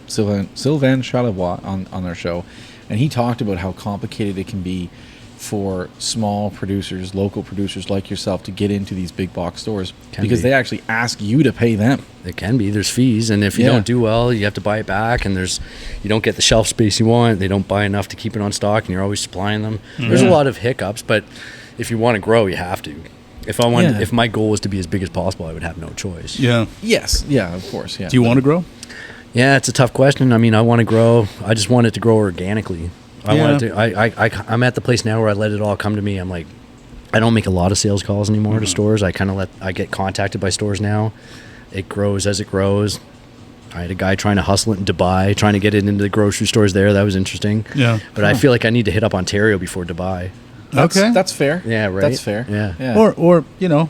Sylvain Charlevoix on our show, and he talked about how complicated it can be for small producers, local producers like yourself, to get into these big box stores because they actually ask you to pay them. It can be. There's fees, and if you don't do well, you have to buy it back. And you don't get the shelf space you want. They don't buy enough to keep it on stock, and you're always supplying them. There's a lot of hiccups, but if you want to grow, you have to. If my goal was to be as big as possible, I would have no choice. Yeah. Yes. Yeah. Of course. Yeah. Do you want to grow? Yeah, it's a tough question. I mean, I want to grow. I just want it to grow organically. I'm at the place now where I let it all come to me. I'm like, I don't make a lot of sales calls anymore to stores. I get contacted by stores now. It grows as it grows. I had a guy trying to hustle it in Dubai, trying to get it into the grocery stores there. That was interesting. Yeah. But I feel like I need to hit up Ontario before Dubai. That's fair. Yeah, right. That's fair. Yeah. Or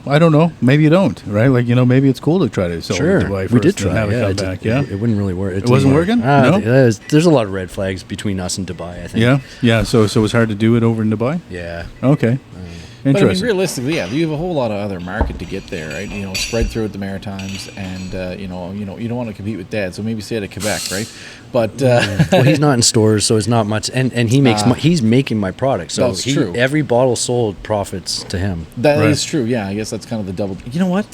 I don't know. Maybe you don't, right? Like, maybe it's cool to try to sell it in Dubai first. We did try. And have it come back. Yeah. It wouldn't really work. It wasn't working? No? There's a lot of red flags between us and Dubai, I think. Yeah. Yeah. So it was hard to do it over in Dubai? Yeah. Okay. But I Interesting. mean, realistically, you have a whole lot of other market to get there, right? Spread throughout the Maritimes, and you don't want to compete with Dad, so maybe stay out of Quebec, right? But well, he's not in stores, so it's not much, and he makes he's making my product, so That's true. Every bottle sold profits to him. That is true. Yeah, I guess that's kind of the double. You know what?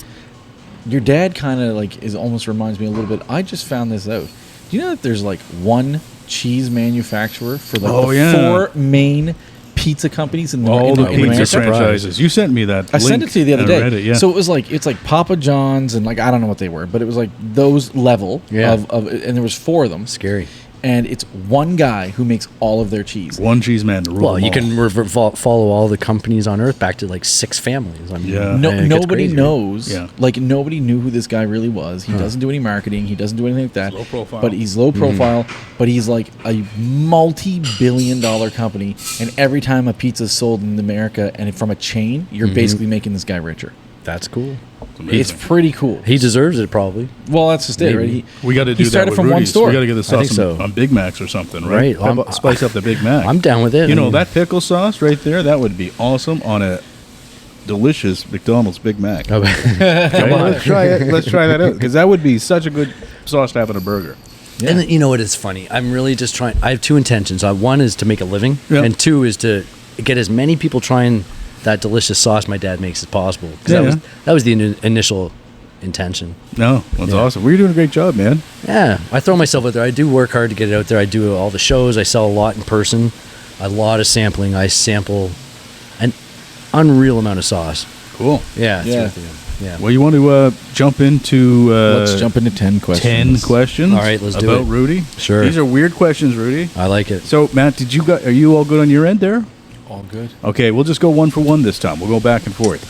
Your dad kind of almost reminds me a little bit. I just found this out. Do you know that there's one cheese manufacturer for four main pizza companies in the all the pizza America? franchises. You sent me that. I sent it to you the other day. Read it, yeah. So it was it's like Papa John's and I don't know what they were, but it was those level of and there was four of them. Scary. And it's one guy who makes all of their cheese. One cheese man to rule Well, them you all. can follow all the companies on Earth back to 6 families. I mean, Yeah. Nobody knows. Yeah. Nobody knew who this guy really was. He doesn't do any marketing. He doesn't do anything like that. Low profile. But he's low profile. But he's a multi-billion-dollar company. And every time a pizza's sold in America and from a chain, you're basically making this guy richer. That's cool. It's pretty cool. He deserves it, probably. Well, that's just it, right? We got to do he started that with from one Rudy's. store. We got to get the I think sauce so. on Big Macs or something, right? Right. Spice up the Big Mac. I'm down with it. That pickle sauce right there, that would be awesome on a delicious McDonald's Big Mac. Oh, Come on. Let's try it. Let's try that out because that would be such a good sauce to have in a burger. Yeah. And you know what? It's funny. I'm really just trying. I have 2 intentions. One is to make a living, and 2 is to get as many people trying that delicious sauce my dad makes as possible. Because that was the initial intention. No, that's awesome. Well, you're doing a great job, man. Yeah, I throw myself out there. I do work hard to get it out there. I do all the shows. I sell a lot in person. A lot of sampling. I sample an unreal amount of sauce. Cool. Yeah. Yeah. Yeah. Well, you want to jump into... Let's jump into 10 questions. 10 questions. All right, let's do about it. Rudy. Sure. These are weird questions, Rudy. I like it. So, Matt, are you all good on your end there? All good. Okay, we'll just go 1 for 1 this time. We'll go back and forth.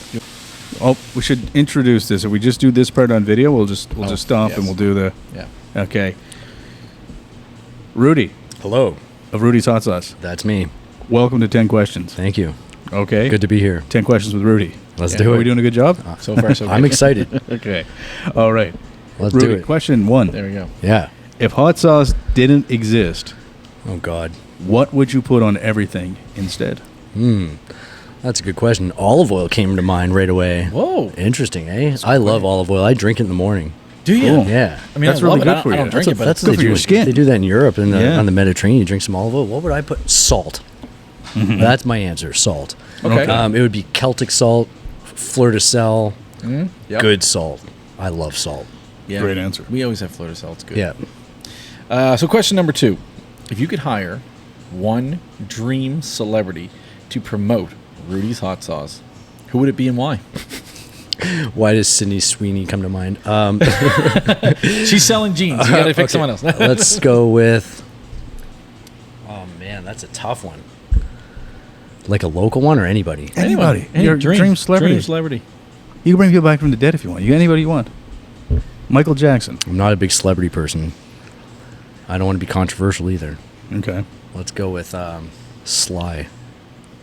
Oh, we should introduce this. If we just do this part on video, we'll just stop and we'll do the... Yeah. Okay. Rudy Hello. of Rudy's Hot Sauce. That's me. Welcome to 10 questions. Thank you. Okay. Good to be here. 10 questions with Rudy. Let's do Are it. we doing a good job? So far, so good. I'm excited. Okay. All right. Let's Rudy, do it. question 1. There we go. Yeah. If hot sauce didn't exist, Oh, God. what would you put on everything instead? That's a good question. Olive oil came to mind right away. Whoa. Interesting, eh? I love olive oil. I drink it in the morning. Do you? Cool. Yeah. I mean, That's I love really it. good for I you. don't drink it, but That's good what for they your do. skin. They do that in Europe and Yeah. on the Mediterranean. You drink some olive oil. What would I put? Salt. That's my answer. Salt. Okay. It would be Celtic salt, fleur de sel, Yep. good salt. I love salt. Yeah. Great answer. We always have fleur de sel. It's good. Yeah. So question number 2. If you could hire one dream celebrity to promote Rudy's Hot Sauce, who would it be and why? Why does Sydney Sweeney come to mind? She's selling jeans. You got to pick Okay. someone else. Let's go with... Oh, man, that's a tough one. Like a local one or anybody? Anybody. Any Your dream celebrity. Dream celebrity. You can bring people back from the dead if you want. You got anybody you want. Michael Jackson. I'm not a big celebrity person. I don't want to be controversial either. Okay. Let's go with Sly.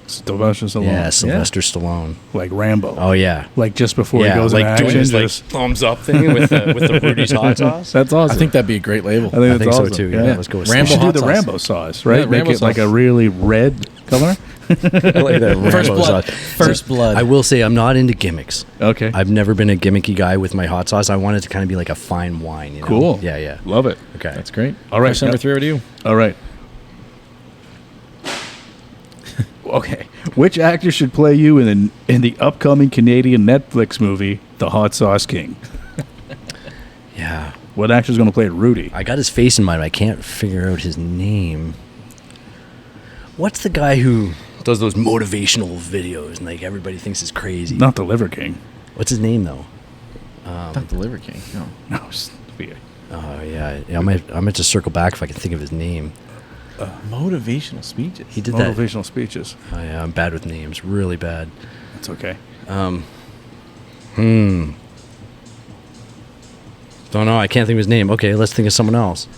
Sylvester Stallone. Yeah, Sylvester Stallone. Like Rambo. Oh yeah. Like just before he goes like into doing action. his like thumbs up thing with the Rudy's hot sauce. That's awesome. I think that'd be a great label. I think so awesome. too. Yeah, let's go with Rambo. Rambo Do hot the sauce. Rambo sauce, right? Yeah, Make Rambo it like sauce. a really red color. I like that Rambo First blood. sauce. First blood. I will say I'm not into gimmicks. Okay. I've never been a gimmicky guy with my hot sauce. I want it to kind of be like a fine wine. You know? Cool. Yeah. Love it. Okay. That's great. All right. Question number 3 over to you. All right. Okay. Which actor should play you in the upcoming Canadian Netflix movie, The Hot Sauce King? Yeah. What actor's going to play Rudi? I got his face in mind, but I can't figure out his name. What's the guy who does those motivational videos and like everybody thinks is crazy? Not the Liver King. What's his name though? Not the Liver King. No. No. Oh yeah. I might just circle back if I can think of his name. Motivational speeches. He did that. Motivational speeches. Oh yeah, I'm bad with names, really bad. That's okay. Don't know. I can't think of his name. Okay, let's think of someone else.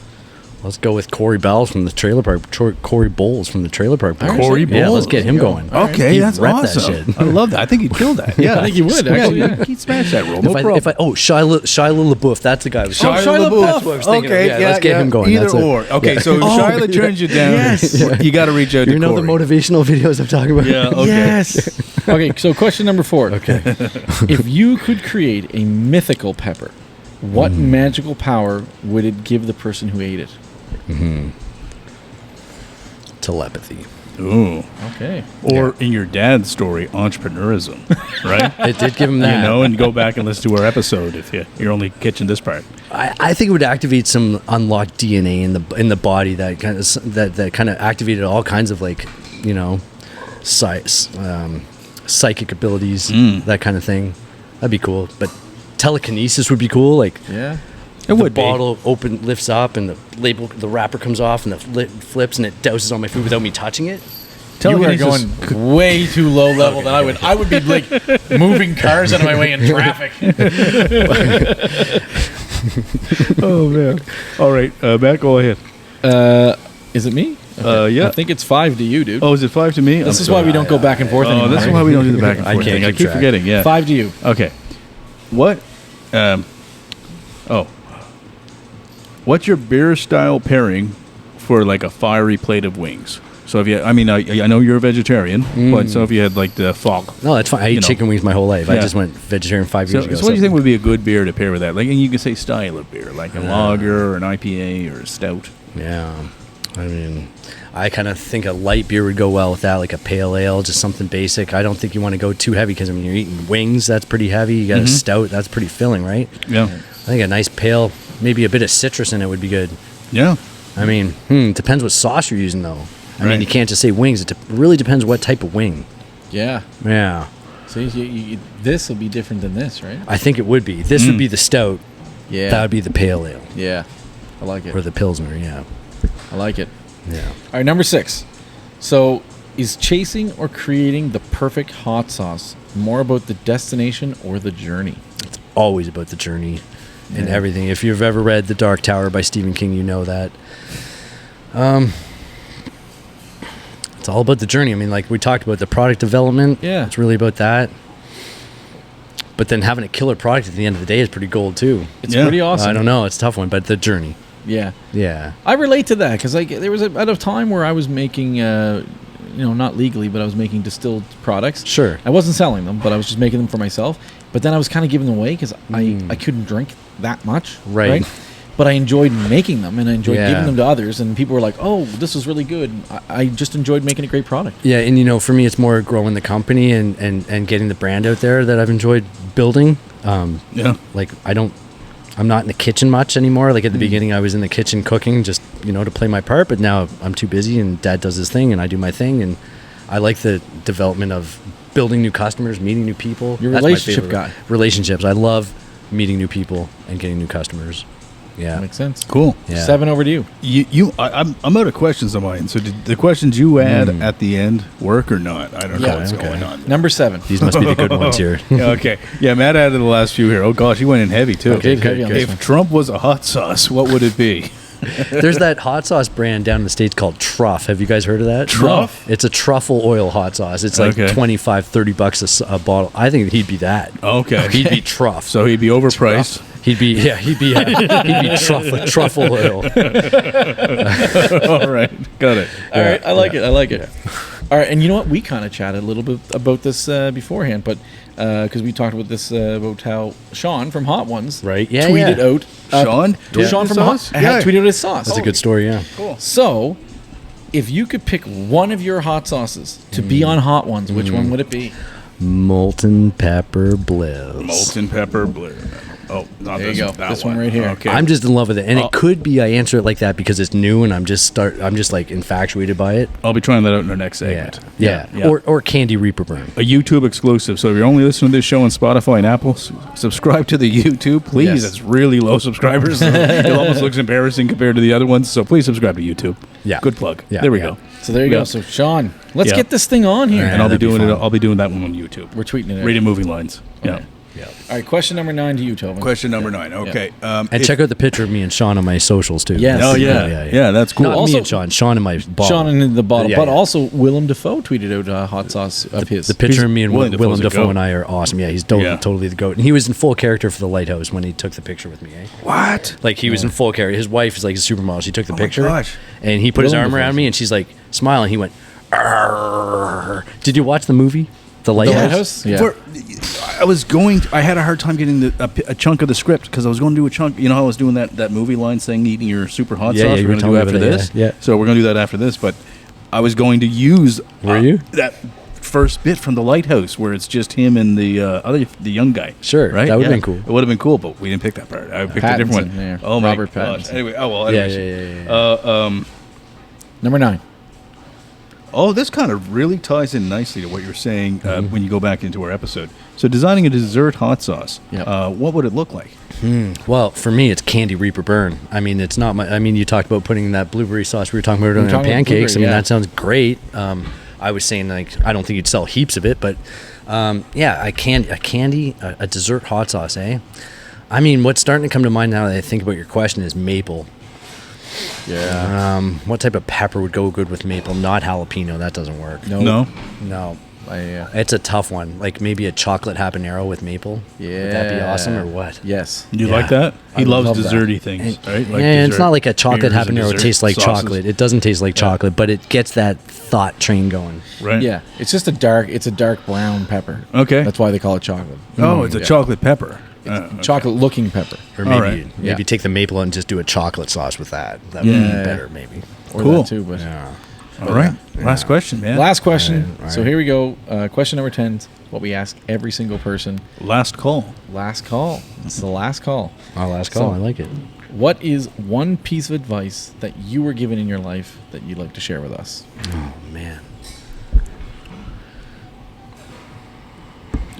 Let's go with Corey Bowles from the Trailer Park. Corey Bowles from the Trailer Park. Corey Yeah, Bowles. let's get him going. Okay, He'd that's rep that awesome. shit. I love that. I think he'd kill that. Yeah, I think he would, actually. He'd smash that role. No problem. Shia LaBeouf, that's the guy. Shia Shia LaBeouf. That's what I was thinking of. Okay, Yeah, let's get him going. Either That's it. or. Okay, Yeah. so Shia turns you down. Yes. You got to reach out to You know Corey. the motivational videos I'm talking about? Yeah, okay. Yes. Okay, so question number 4. Okay. If you could create a mythical pepper, what magical power would it give the person who ate it? Telepathy. Ooh. Okay. Or in your dad's story, entrepreneurism, right? It did give him that. You know, and go back and listen to our episode if you're only catching this part. I think it would activate some unlocked DNA in the body that kind of that activated all kinds of like, you know, psychic abilities, that kind of thing. That'd be cool. But telekinesis would be cool. Like, Yeah. It the bottle lifts up and the wrapper comes off and the lid flips and it douses on my food without me touching it. You are going way too low level than I would. I would be like moving cars out of my way in traffic. Oh, man. All right, Matt, go ahead. Is it me? Yeah. I think it's 5 to you, dude. Oh, is it 5 to me? This is why we don't go back and forth anymore. Oh, this is why we don't do the back and I forth can't thing. I keep keep track. forgetting, yeah. 5 to you. Okay. What? What's your beer style pairing for like a fiery plate of wings? So if you, I mean, I know you're a vegetarian, but so if you had like the fog. No, that's fine. I ate chicken wings my whole life. I Yeah. just went vegetarian 5 years ago. So what do you think would be a good beer to pair with that? Like, and you can say style of beer, like a lager or an IPA or a stout. Yeah. I mean, I kind of think a light beer would go well with that, like a pale ale, just something basic. I don't think you want to go too heavy because, I mean, you're eating wings, that's pretty heavy. You got a stout, that's pretty filling, right? Yeah. I think a nice pale, maybe a bit of citrus in it would be good. Yeah. I mean, depends what sauce you're using, though. I Right. mean, you can't just say wings. It really depends what type of wing. Yeah. Yeah. So this will be different than this, right? I think it would be. This would be the stout. Yeah. That would be the pale ale. Yeah. I like it. Or the Pilsner, yeah. I like it. Yeah. All right, number 6. So, is chasing or creating the perfect hot sauce more about the destination or the journey? It's always about the journey and everything. If you've ever read The Dark Tower by Stephen King, you know that. It's all about the journey. I mean, like we talked about the product development. Yeah. It's really about that. But then having a killer product at the end of the day is pretty gold too. It's pretty awesome. I don't know. It's a tough one, but the journey. Yeah. Yeah. I relate to that because like there was at a time where I was making, not legally, but I was making distilled products. Sure. I wasn't selling them, but I was just making them for myself. But then I was kind of giving them away because I couldn't drink that much. Right. But I enjoyed making them and I enjoyed Yeah. giving them to others. And people were like, "Oh, this is really good." I just enjoyed making a great product. Yeah, and for me, it's more growing the company and getting the brand out there that I've enjoyed building. Yeah. Like I'm not in the kitchen much anymore. Like at the beginning, I was in the kitchen cooking just to play my part. But now I'm too busy, and Dad does his thing, and I do my thing. And I like the development of building new customers, meeting new people. You're a That's my relationship favorite. guy. Relationships. I love meeting new people and getting new customers. Yeah. That makes sense. Cool. Yeah. 7 over to you. I'm out of questions of mine. So did the questions you add at the end work or not? I don't know what's going on. Number 7. These must be the good ones here. Yeah, okay. Yeah, Matt added the last few here. Oh gosh, he went in heavy too. Okay, heavy on this If one. Trump was a hot sauce, what would it be? There's that hot sauce brand down in the States called Truff. Have you guys heard of that? Truff? It's a truffle oil hot sauce. It's like Okay. $25-$30 a bottle. I think he'd be that. Okay. He'd be Truff. So he'd be overpriced. He'd be truffle oil. All right. Got it. All right, I like it. All right, and you know what? We kind of chatted a little bit about this beforehand, but because we talked about this about how Sean from Hot Ones Right, yeah, tweeted yeah. out Sean? Yeah. Sean from Hot Sauce? had Yeah. tweeted out his sauce. That's a good story, yeah. Cool. So, if you could pick one of your hot sauces to be on Hot Ones, which one would it be? Molten pepper bliss. Molten pepper blue. Oh, not There you this go. one, that This one right here. Okay. I'm just in love with it, and Oh. it could be I answer it like that because it's new, and I'm just like infatuated by it. I'll be trying that out in our next segment. Yeah. Yeah. Or Candy Reaper Burn. A YouTube exclusive. So if you're only listening to this show on Spotify and Apple, subscribe to the YouTube, please. Yes. It's really low subscribers. It almost looks embarrassing compared to the other ones. So please subscribe to YouTube. Yeah. Good plug. Yeah, There we yeah. go. So there you Yeah. go. So Sean, let's Yeah. get this thing on here. And I'll be that'd be doing it. fun. I'll be doing that one on YouTube. We're tweeting it out. Reading movie lines. Yeah. Okay. All right, question number 9 to you, Tobin. Question number 9. Okay. And check out the picture of me and Sean on my socials too. Yes. Oh yeah. Yeah, that's cool. Not me Also- and Sean. Sean and my bottle. Sean in the bottle, Yeah, but yeah. also Willem Dafoe tweeted out a hot sauce of his. The picture of me and Willem Willem Dafoe's a Dafoe goat. and I are awesome. Yeah, he's Yeah. totally the goat. And he was in full character for the Lighthouse when he took the picture with me. Eh? What? Like he was in full character. His wife is like a supermodel. She took the my picture, gosh. and he put his Willem arm around Dafoe's- me, and she's like smiling. He went, "Arr." Did you watch the movie, The The Lighthouse? Lighthouse? Yeah. I had a hard time getting a chunk of the script because I was going to do a chunk. You know how I was doing that movie line saying eating your super hot Yeah, sauce? yeah, you We're were going to do telling me after about this. that, yeah. So we're going to do that after this. But I was going to use Were you? that first bit from The Lighthouse where it's just him and the young guy. Sure, Right? that would've Yeah. been cool. It would have been cool, but we didn't pick that part. I picked a different Pattinson, one. yeah. Oh my Robert gosh. Pattinson. Anyway, Yeah, anyways. yeah. Number 9. Oh, this kind of really ties in nicely to what you're saying when you go back into our episode. So, designing a dessert hot sauce, Yep. what would it look like? Well, for me, it's Candy Reaper Burn. I mean, it's not my. I mean, you talked about putting that blueberry sauce we were talking about on talking about pancakes. I blueberry, mean, yeah. that sounds great. I was saying like I don't think you'd sell heaps of it, but yeah, a dessert hot sauce, eh? I mean, what's starting to come to mind now that I think about your question is maple. Yeah. What type of pepper would go good with maple? Not jalapeno. That doesn't work. No? No. Yeah. It's a tough one. Like maybe a chocolate habanero with maple. Would that be awesome or what? Yes. You Yeah. like that? I He would loves love that. desserty things, right? Like yeah, it's dessert not like a chocolate beers and habanero dessert tastes like sauces. chocolate. It doesn't taste like chocolate, but it gets that thought train going. Right? Yeah. It's just a dark brown pepper. Okay. That's why they call it chocolate. Oh, it's a Yeah. chocolate pepper. Okay. Chocolate looking pepper. Or All maybe right. maybe Yeah. take the maple and just do a chocolate sauce with that. That would be Yeah. better, maybe. Or Cool. that too, but All right. Last question, man. last question. All right. So here we go. Question number 10 is what we ask every single person. Last call. Last call. It's the last call. Our last call. So- I like it. What is one piece of advice that you were given in your life that you'd like to share with us? Oh man.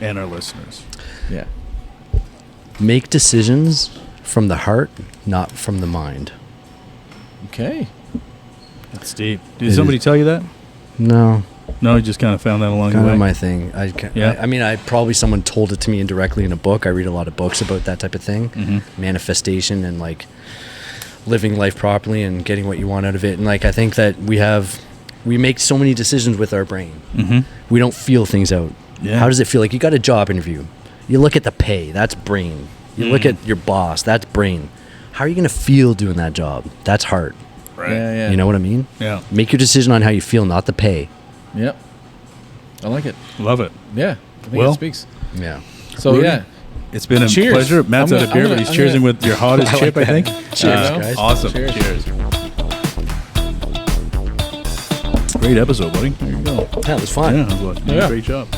And our listeners. Yeah. Make decisions from the heart, not from the mind. Okay. That's deep. Did somebody tell you that? No, No, you just kind of found that along the kind way. of my thing. Yeah. I mean, I probably someone told it to me indirectly in a book. I read a lot of books about that type of thing, manifestation and like living life properly and getting what you want out of it. And like I think that we make so many decisions with our brain. We don't feel things out. Yeah. How does it feel? Like you got a job interview. You look at the pay. That's brain. You look at your boss. That's brain. How are you going to feel doing that job? That's heart. Right. Yeah. You know what I mean? Yeah. Make your decision on how you feel, not the pay. Yep. I like it. Love it. Yeah. I think Well, it speaks. Yeah. So Rudy, yeah. It's been a Cheers. pleasure. Matt's I'm out of gonna- beer, I'm but gonna- he's I'm cheersing gonna- with your hottest chip, I think. Cheers, guys. Awesome. Cheers. Cheers. Great episode, buddy. There you go. That was fun. Yeah, you did a great job.